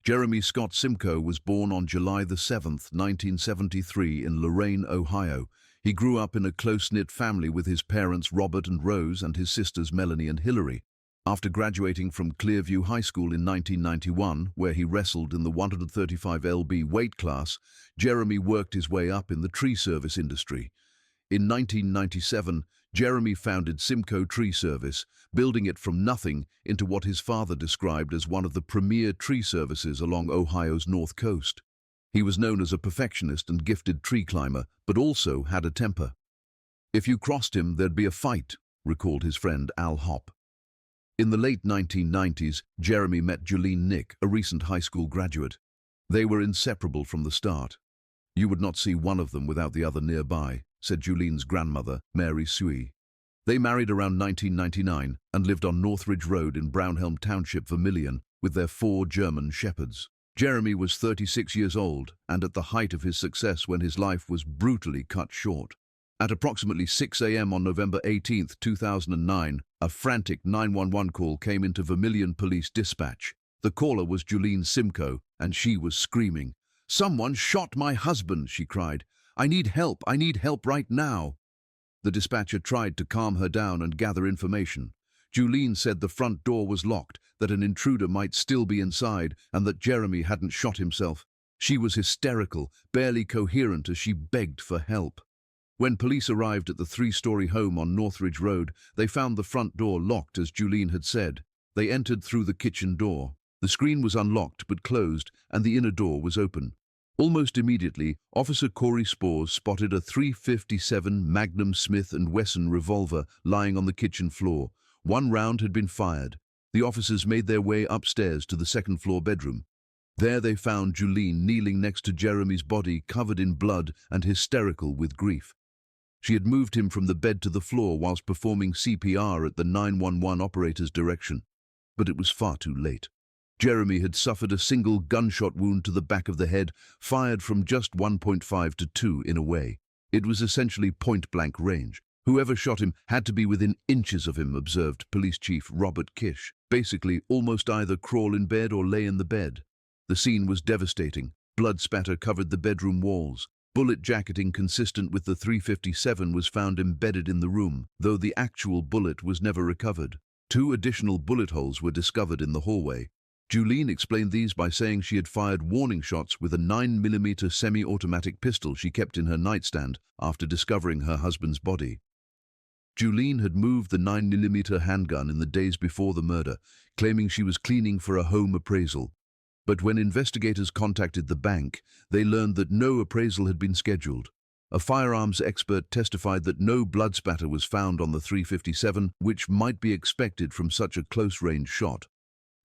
Jeremy Scott Simco was born on July the 7th, 1973 in Lorain, Ohio. He grew up in a close-knit family with his parents Robert and Rose and his sisters Melanie and Hillary. After graduating from Clearview High School in 1991, where he wrestled in the 135 lb weight class, Jeremy worked his way up in the tree service industry. In 1997, Jeremy founded Simco Tree Service, building it from nothing into what his father described as one of the premier tree services along Ohio's north coast. He was known as a perfectionist and gifted tree climber, but also had a temper. "If you crossed him, there'd be a fight," recalled his friend Al Hopp. In the late 1990s, Jeremy met Julene Nick, a recent high school graduate. They were inseparable from the start. "You would not see one of them without the other nearby," said Julene's grandmother, Mary Sui. They married around 1999 and lived on Northridge Road in Brownhelm Township, Vermilion, with their 4 German shepherds. Jeremy was 36 years old and at the height of his success when his life was brutally cut short. At approximately 6 a.m. on November 18, 2009, a frantic 911 call came into Vermilion Police Dispatch. The caller was Julene Simco, and she was screaming. "Someone shot my husband," she cried. I need help right now." The dispatcher tried to calm her down and gather information. Julene said the front door was locked, that an intruder might still be inside, and that Jeremy hadn't shot himself. She was hysterical, barely coherent as she begged for help. When police arrived at the 3-story home on Northridge Road, they found the front door locked as Julene had said. They entered through the kitchen door. The screen was unlocked but closed, and the inner door was open. Almost immediately, Officer Corey Spores spotted a .357 Magnum Smith & Wesson revolver lying on the kitchen floor. 1 round had been fired. The officers made their way upstairs to the second-floor bedroom. There they found Julene kneeling next to Jeremy's body, covered in blood and hysterical with grief. She had moved him from the bed to the floor whilst performing CPR at the 911 operator's direction. But it was far too late. Jeremy had suffered a single gunshot wound to the back of the head, fired from just 1.5 to 2 in a way. It was essentially point-blank range. Whoever shot him had to be within inches of him, observed Police Chief Robert Kish. Basically, almost either crawl in bed or lay in the bed. The scene was devastating. Blood spatter covered the bedroom walls. Bullet jacketing consistent with the .357 was found embedded in the room, though the actual bullet was never recovered. 2 additional bullet holes were discovered in the hallway. Julene explained these by saying she had fired warning shots with a 9mm semi-automatic pistol she kept in her nightstand after discovering her husband's body. Julene had moved the 9mm handgun in the days before the murder, claiming she was cleaning for a home appraisal. But when investigators contacted the bank, they learned that no appraisal had been scheduled. A firearms expert testified that no blood spatter was found on the .357, which might be expected from such a close-range shot.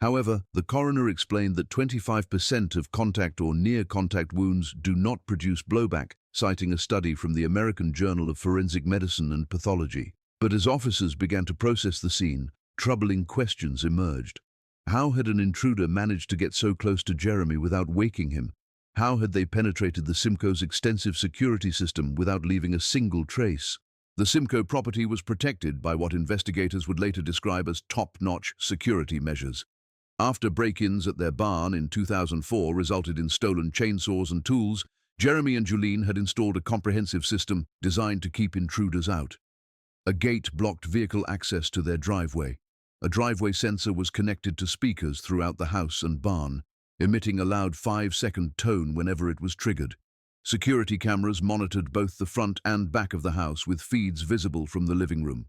However, the coroner explained that 25% of contact or near-contact wounds do not produce blowback, citing a study from the American Journal of Forensic Medicine and Pathology. But as officers began to process the scene, troubling questions emerged. How had an intruder managed to get so close to Jeremy without waking him? How had they penetrated the Simco's extensive security system without leaving a single trace? The Simco property was protected by what investigators would later describe as top-notch security measures. After break-ins at their barn in 2004 resulted in stolen chainsaws and tools, Jeremy and Julene had installed a comprehensive system designed to keep intruders out. A gate blocked vehicle access to their driveway. A driveway sensor was connected to speakers throughout the house and barn, emitting a loud 5-second tone whenever it was triggered. Security cameras monitored both the front and back of the house with feeds visible from the living room.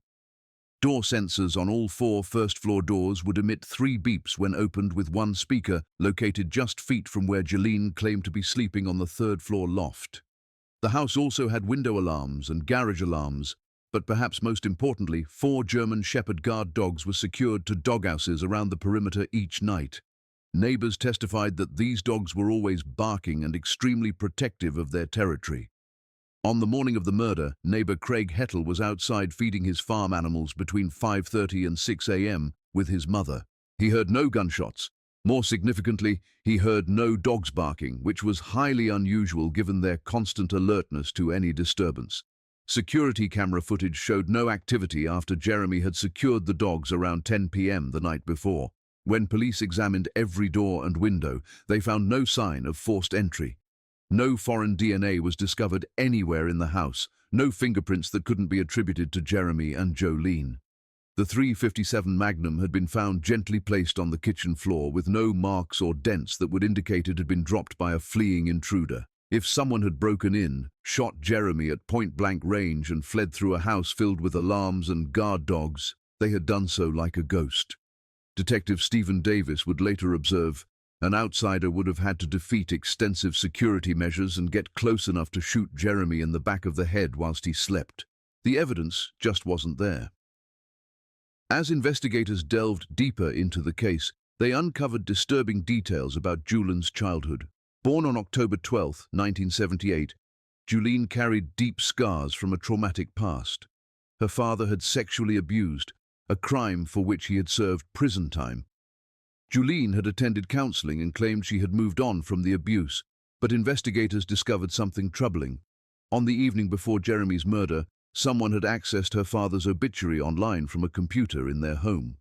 Door sensors on all 4 first-floor doors would emit 3 beeps when opened, with 1 speaker located just feet from where Julene claimed to be sleeping on the 3rd-floor loft. The house also had window alarms and garage alarms, but perhaps most importantly, 4 German Shepherd guard dogs were secured to doghouses around the perimeter each night. Neighbors testified that these dogs were always barking and extremely protective of their territory. On the morning of the murder, neighbor Craig Hettle was outside feeding his farm animals between 5:30 and 6 a.m. with his mother. He heard no gunshots. More significantly, he heard no dogs barking, which was highly unusual given their constant alertness to any disturbance. Security camera footage showed no activity after Jeremy had secured the dogs around 10 p.m. the night before. When police examined every door and window, they found no sign of forced entry. No foreign DNA was discovered anywhere in the house, no fingerprints that couldn't be attributed to Jeremy and Julene. The .357 Magnum had been found gently placed on the kitchen floor with no marks or dents that would indicate it had been dropped by a fleeing intruder. If someone had broken in, shot Jeremy at point-blank range and fled through a house filled with alarms and guard dogs, they had done so like a ghost. Detective Stephen Davis would later observe, an outsider would have had to defeat extensive security measures and get close enough to shoot Jeremy in the back of the head whilst he slept. The evidence just wasn't there. As investigators delved deeper into the case, they uncovered disturbing details about Julene's childhood. Born on October 12, 1978, Julene carried deep scars from a traumatic past. Her father had sexually abused, a crime for which he had served prison time. Julene had attended counseling and claimed she had moved on from the abuse, but investigators discovered something troubling. On the evening before Jeremy's murder, someone had accessed her father's obituary online from a computer in their home.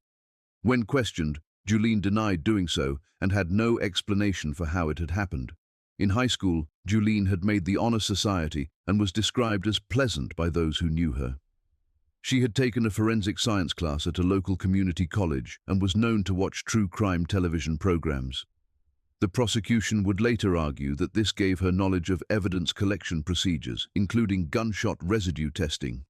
When questioned, Julene denied doing so and had no explanation for how it had happened. In high school, Julene had made the honor society and was described as pleasant by those who knew her. She had taken a forensic science class at a local community college and was known to watch true crime television programs. The prosecution would later argue that this gave her knowledge of evidence collection procedures, including gunshot residue testing.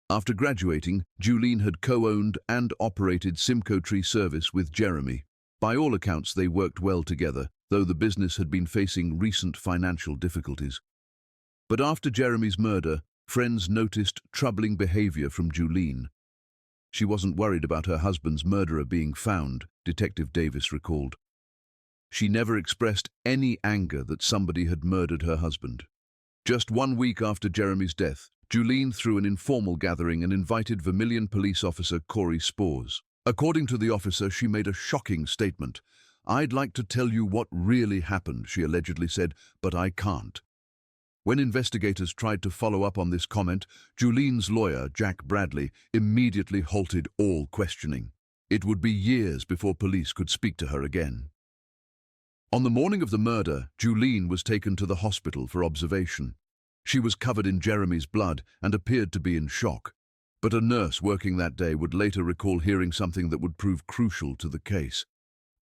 After graduating, Julene had co-owned and operated Simko tree service with Jeremy. By all accounts, they worked well together, though the business had been facing recent financial difficulties. But after Jeremy's murder, friends noticed troubling behavior from Julene. She wasn't worried about her husband's murderer being found, Detective Davis recalled. She never expressed any anger that somebody had murdered her husband. Just 1 week after Jeremy's death, Julene threw an informal gathering and invited Vermilion police officer Corey Spores. According to the officer, she made a shocking statement. "I'd like to tell you what really happened," she allegedly said, "but I can't." When investigators tried to follow up on this comment, Julene's lawyer, Jack Bradley, immediately halted all questioning. It would be years before police could speak to her again. On the morning of the murder, Julene was taken to the hospital for observation. She was covered in Jeremy's blood and appeared to be in shock. But a nurse working that day would later recall hearing something that would prove crucial to the case.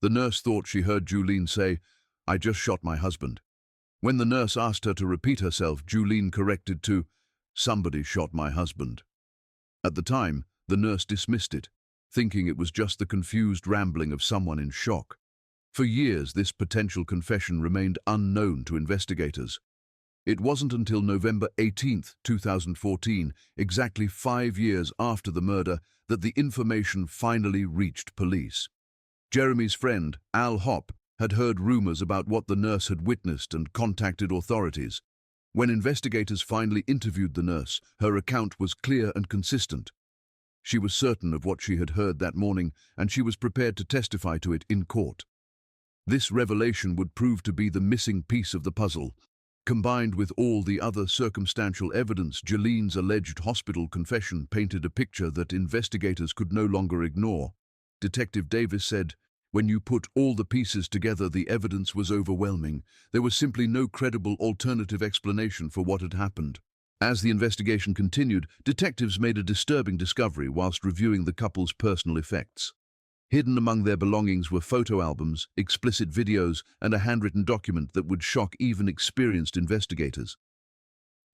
The nurse thought she heard Julene say, "I just shot my husband." When the nurse asked her to repeat herself, Julene corrected to, "Somebody shot my husband." At the time, the nurse dismissed it, thinking it was just the confused rambling of someone in shock. For years, this potential confession remained unknown to investigators. It wasn't until November 18, 2014, exactly 5 years after the murder, that the information finally reached police. Jeremy's friend, Al Hopp, had heard rumors about what the nurse had witnessed and contacted authorities. When investigators finally interviewed the nurse, her account was clear and consistent. She was certain of what she had heard that morning, and she was prepared to testify to it in court. This revelation would prove to be the missing piece of the puzzle. Combined with all the other circumstantial evidence, Julene's alleged hospital confession painted a picture that investigators could no longer ignore. Detective Davis said, "When you put all the pieces together, the evidence was overwhelming. There was simply no credible alternative explanation for what had happened." As the investigation continued, detectives made a disturbing discovery whilst reviewing the couple's personal effects. Hidden among their belongings were photo albums, explicit videos, and a handwritten document that would shock even experienced investigators.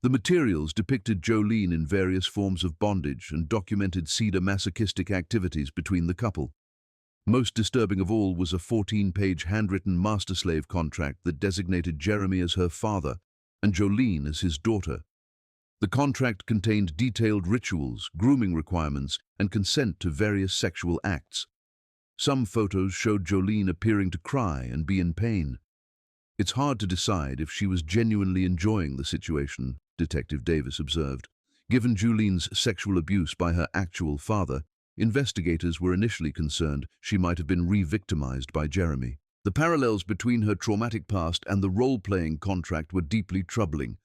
The materials depicted Julene in various forms of bondage and documented sadomasochistic activities between the couple. Most disturbing of all was a 14-page handwritten master-slave contract that designated Jeremy as her father and Julene as his daughter. The contract contained detailed rituals, grooming requirements, and consent to various sexual acts. Some photos showed Julene appearing to cry and be in pain. "It's hard to decide if she was genuinely enjoying the situation," Detective Davis observed. Given Julene's sexual abuse by her actual father, investigators were initially concerned she might have been re-victimized by Jeremy. The parallels between her traumatic past and the role-playing contract were deeply troubling.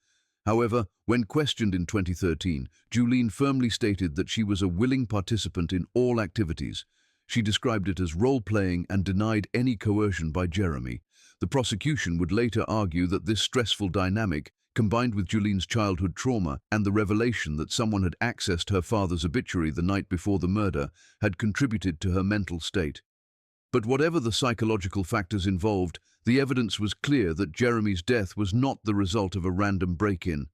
However, when questioned in 2013, Julene firmly stated that she was a willing participant in all activities. She described it as role-playing and denied any coercion by Jeremy. The prosecution would later argue that this stressful dynamic, combined with Julene's childhood trauma and the revelation that someone had accessed her father's obituary the night before the murder, had contributed to her mental state. But whatever the psychological factors involved, the evidence was clear that Jeremy's death was not the result of a random break-in.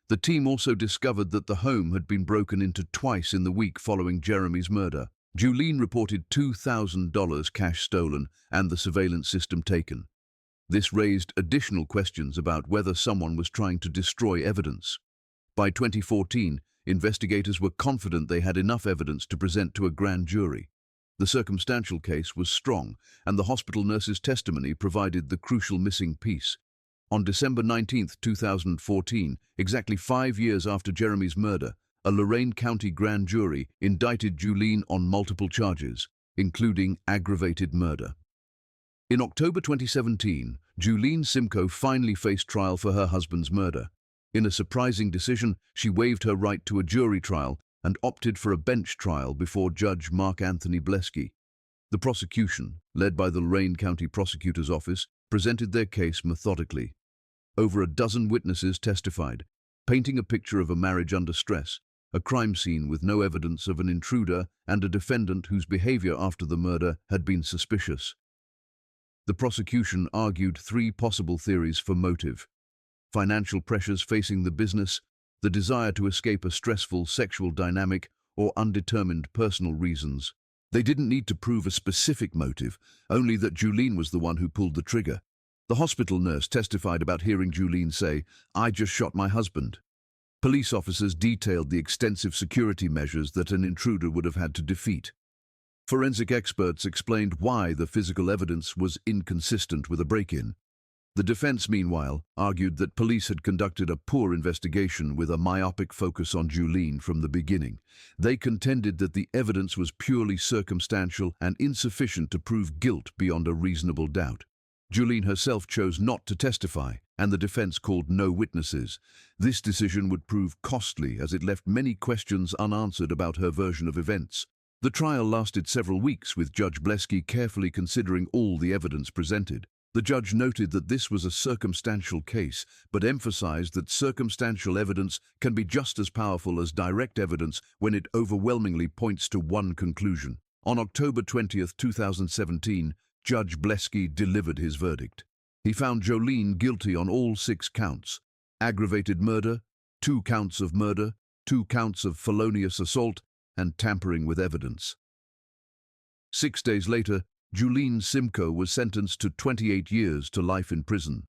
The team also discovered that the home had been broken into twice in the week following Jeremy's murder. Julene reported $2,000 cash stolen and the surveillance system taken. This raised additional questions about whether someone was trying to destroy evidence. By 2014, investigators were confident they had enough evidence to present to a grand jury. The circumstantial case was strong, and the hospital nurse's testimony provided the crucial missing piece. On December 19, 2014, exactly 5 years after Jeremy's murder, a Lorain County grand jury indicted Julene on multiple charges, including aggravated murder. In October 2017, Julene Simco finally faced trial for her husband's murder. In a surprising decision, she waived her right to a jury trial and opted for a bench trial before Judge Mark Anthony Blesky. The prosecution, led by the Lorain County Prosecutor's Office, presented their case methodically. Over a dozen witnesses testified, painting a picture of a marriage under stress, a crime scene with no evidence of an intruder, and a defendant whose behavior after the murder had been suspicious. The prosecution argued 3 possible theories for motive: financial pressures facing the business, the desire to escape a stressful sexual dynamic, or undetermined personal reasons. They didn't need to prove a specific motive, only that Julene was the one who pulled the trigger. The hospital nurse testified about hearing Julene say, "I just shot my husband." Police officers detailed the extensive security measures that an intruder would have had to defeat. Forensic experts explained why the physical evidence was inconsistent with a break-in. The defense, meanwhile, argued that police had conducted a poor investigation with a myopic focus on Julene from the beginning. They contended that the evidence was purely circumstantial and insufficient to prove guilt beyond a reasonable doubt. Julene herself chose not to testify, and the defense called no witnesses. This decision would prove costly as it left many questions unanswered about her version of events. The trial lasted several weeks, with Judge Blesky carefully considering all the evidence presented. The judge noted that this was a circumstantial case, but emphasized that circumstantial evidence can be just as powerful as direct evidence when it overwhelmingly points to one conclusion. On October 20, 2017, Judge Blesky delivered his verdict. He found Julene guilty on all 6 counts: aggravated murder, 2 counts of murder, 2 counts of felonious assault, and tampering with evidence. 6 days later, Julene Simco was sentenced to 28 years to life in prison.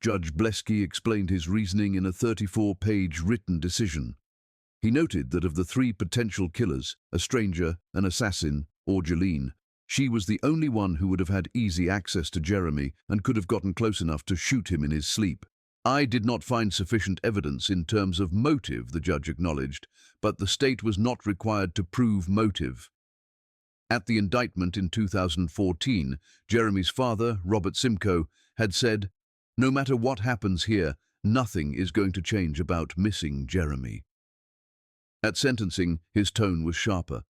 Judge Blesky explained his reasoning in a 34-page written decision. He noted that of the 3 potential killers, a stranger, an assassin, or Julene, she was the only one who would have had easy access to Jeremy and could have gotten close enough to shoot him in his sleep. "I did not find sufficient evidence in terms of motive," the judge acknowledged, but the state was not required to prove motive. At the indictment in 2014, Jeremy's father, Robert Simco, had said, "No matter what happens here, nothing is going to change about missing Jeremy." At sentencing, his tone was sharper.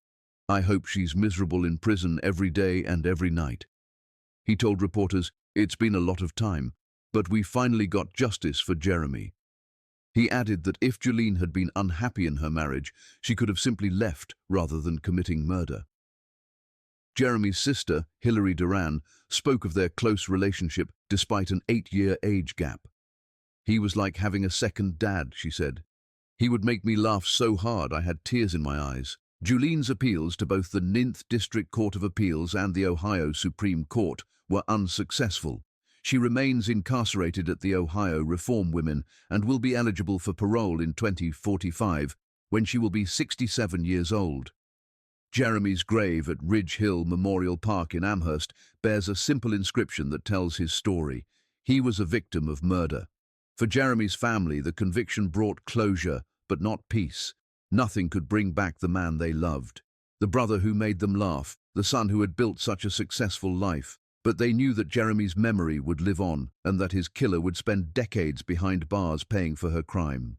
"I hope she's miserable in prison every day and every night." He told reporters, "It's been a lot of time, but we finally got justice for Jeremy." He added that if Julene had been unhappy in her marriage, she could have simply left rather than committing murder. Jeremy's sister, Hilary Duran, spoke of their close relationship despite an 8-year age gap. "He was like having a second dad," she said. "He would make me laugh so hard I had tears in my eyes." Julene's appeals to both the 9th District Court of Appeals and the Ohio Supreme Court were unsuccessful. She remains incarcerated at the Ohio Reform Women and will be eligible for parole in 2045, when she will be 67 years old. Jeremy's grave at Ridge Hill Memorial Park in Amherst bears a simple inscription that tells his story. He was a victim of murder. For Jeremy's family, the conviction brought closure, but not peace. Nothing could bring back the man they loved, the brother who made them laugh, the son who had built such a successful life. But they knew that Jeremy's memory would live on and that his killer would spend decades behind bars paying for her crime.